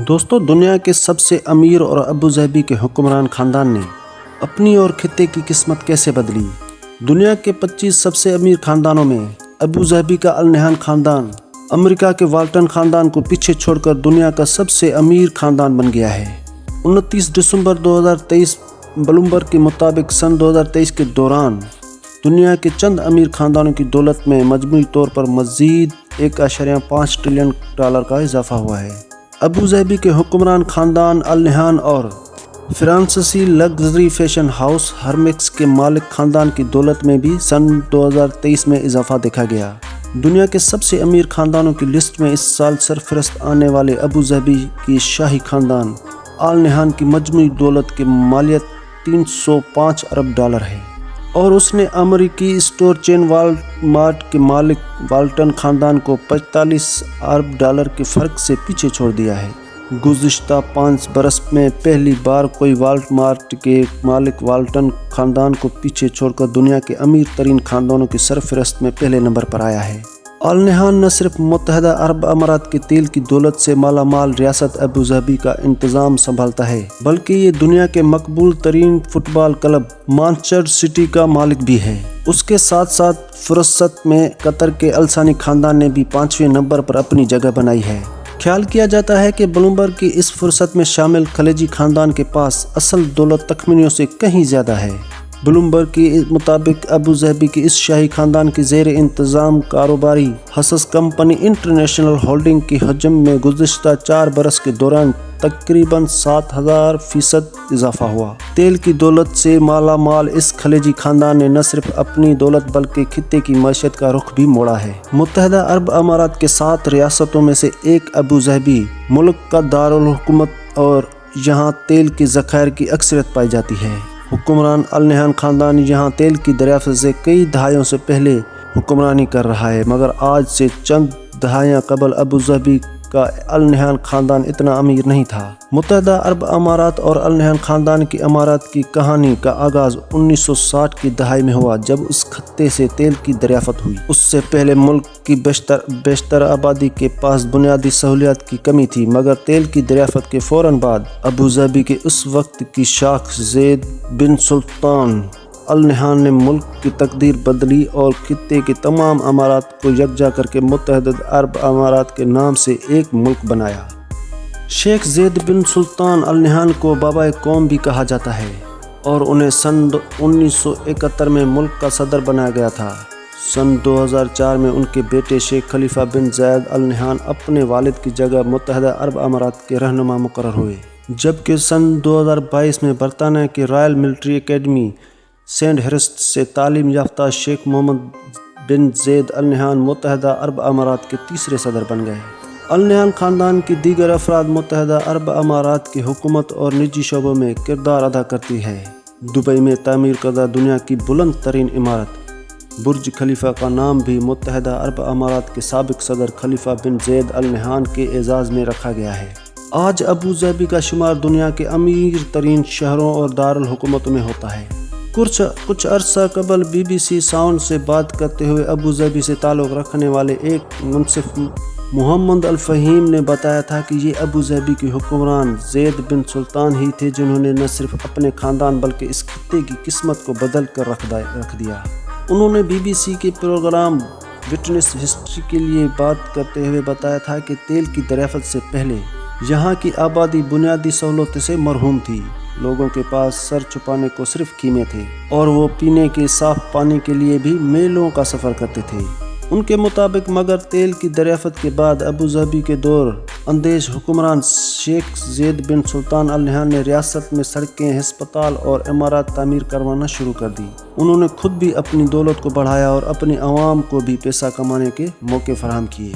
دوستو، دنیا کے سب سے امیر اور ابوظہبی کے حکمران خاندان نے اپنی اور خطے کی قسمت کیسے بدلی؟ دنیا کے 25 سب سے امیر خاندانوں میں ابوظہبی کا النہیان خاندان امریکہ کے والٹن خاندان کو پیچھے چھوڑ کر دنیا کا سب سے امیر خاندان بن گیا ہے۔ 29 دسمبر 2023 بلومبرگ کے مطابق سن 2023 کے دوران دنیا کے چند امیر خاندانوں کی دولت میں مجموعی طور پر مزید 1.5 ٹریلین ڈالر کا اضافہ ہوا ہے۔ ابوظہبی کے حکمران خاندان النہیان اور فرانسیسی لگژری فیشن ہاؤس ہرمیکس کے مالک خاندان کی دولت میں بھی سن 2023 میں اضافہ دیکھا گیا۔ دنیا کے سب سے امیر خاندانوں کی لسٹ میں اس سال سرفہرست آنے والے ابوظہبی کی شاہی خاندان النہیان کی مجموعی دولت کی مالیت 305 ارب ڈالر ہے، اور اس نے امریکی اسٹور چین والمارٹ کے مالک والٹن خاندان کو 45 ارب ڈالر کے فرق سے پیچھے چھوڑ دیا ہے۔ گزشتہ 5 برس میں پہلی بار کوئی والمارٹ کے مالک والٹن خاندان کو پیچھے چھوڑ کر دنیا کے امیر ترین خاندانوں کی سرفہرست میں پہلے نمبر پر آیا ہے۔ النہیان نہ صرف متحدہ عرب امارات کے تیل کی دولت سے مالا مال ریاست ابوظہبی کا انتظام سنبھالتا ہے، بلکہ یہ دنیا کے مقبول ترین فٹ بال کلب مانچسٹر سٹی کا مالک بھی ہے۔ اس کے ساتھ ساتھ فہرست میں قطر کے الثانی خاندان نے بھی 5ویں نمبر پر اپنی جگہ بنائی ہے۔ خیال کیا جاتا ہے کہ بلومبرگ کی اس فہرست میں شامل خلیجی خاندان کے پاس اصل دولت تخمینوں سے کہیں زیادہ ہے۔ بلومبرگ کے مطابق ابوظہبی کی اس شاہی خاندان کی زیر انتظام کاروباری حصص کمپنی انٹرنیشنل ہولڈنگ کی حجم میں گزشتہ 4 برس کے دوران تقریباً 7000% اضافہ ہوا۔ تیل کی دولت سے مالا مال اس خلیجی خاندان نے نہ صرف اپنی دولت بلکہ خطے کی معیشت کا رخ بھی موڑا ہے۔ متحدہ عرب امارات کے 7 ریاستوں میں سے ایک ابوظہبی ملک کا دارالحکومت اور یہاں تیل کے ذخائر کی اکثریت پائی جاتی ہے۔ حکمران النہیان خاندان یہاں تیل کی دریافت سے کئی دہائیوں سے پہلے حکمرانی کر رہا ہے، مگر آج سے چند دہائیاں قبل ابوظہبی کا النہیان خاندان اتنا امیر نہیں تھا۔ متحدہ عرب امارات اور النہیان خاندان کی امارات کی کہانی کا آغاز 1960 کی دہائی میں ہوا، جب اس خطے سے تیل کی دریافت ہوئی۔ اس سے پہلے ملک کی بیشتر آبادی کے پاس بنیادی سہولیات کی کمی تھی، مگر تیل کی دریافت کے فوراً بعد ابوظہبی کے اس وقت کی شاخ زید بن سلطان النہیان نے ملک کی تقدیر بدلی اور خطے کے تمام امارات کو یکجا کر کے متحدہ عرب امارات کے نام سے ایک ملک بنایا۔ شیخ زید بن سلطان النہیان کو بابائے قوم بھی کہا جاتا ہے، اور انہیں سن 1971 میں ملک کا صدر بنایا گیا تھا۔ سن 2004 میں ان کے بیٹے شیخ خلیفہ بن زاید النہیان اپنے والد کی جگہ متحدہ عرب امارات کے رہنما مقرر ہوئے، جبکہ سن 2022 میں برطانیہ کی Royal military academy send Hurst سے تعلیم یافتہ شیخ محمد بن زید النہیان متحدہ عرب امارات کے تیسرے صدر بن گئے۔ النہیان خاندان کی دیگر افراد متحدہ عرب امارات کی حکومت اور نجی شعبوں میں کردار ادا کرتی ہے۔ دبئی میں تعمیر کردہ دنیا کی بلند ترین عمارت برج خلیفہ کا نام بھی متحدہ عرب امارات کے سابق صدر خلیفہ بن زید النہیان کے اعزاز میں رکھا گیا ہے۔ آج ابوظہبی کا شمار دنیا کے امیر ترین شہروں اور دارالحکومتوں میں ہوتا ہے۔ کچھ عرصہ قبل BBC ساؤنڈ سے بات کرتے ہوئے ابوظہبی سے تعلق رکھنے والے ایک منصف محمد الفہیم نے بتایا تھا کہ یہ ابوظہبی کے حکمران زید بن سلطان ہی تھے جنہوں نے نہ صرف اپنے خاندان بلکہ اس خطے کی قسمت کو بدل کر رکھ دیا۔ انہوں نے BBC کے پروگرام وٹنس ہسٹری کے لیے بات کرتے ہوئے بتایا تھا کہ تیل کی دریافت سے پہلے یہاں کی آبادی بنیادی سہولتوں سے محروم تھی۔ لوگوں کے پاس سر چھپانے کو صرف خیمے تھے، اور وہ پینے کے صاف پانی کے لیے بھی میلوں کا سفر کرتے تھے۔ ان کے مطابق مگر تیل کی دریافت کے بعد ابوظہبی کے دور اندیش حکمران شیخ زید بن سلطان النہیان نے ریاست میں سڑکیں، ہسپتال اور عمارات تعمیر کروانا شروع کر دی۔ انہوں نے خود بھی اپنی دولت کو بڑھایا اور اپنی عوام کو بھی پیسہ کمانے کے موقع فراہم کیے۔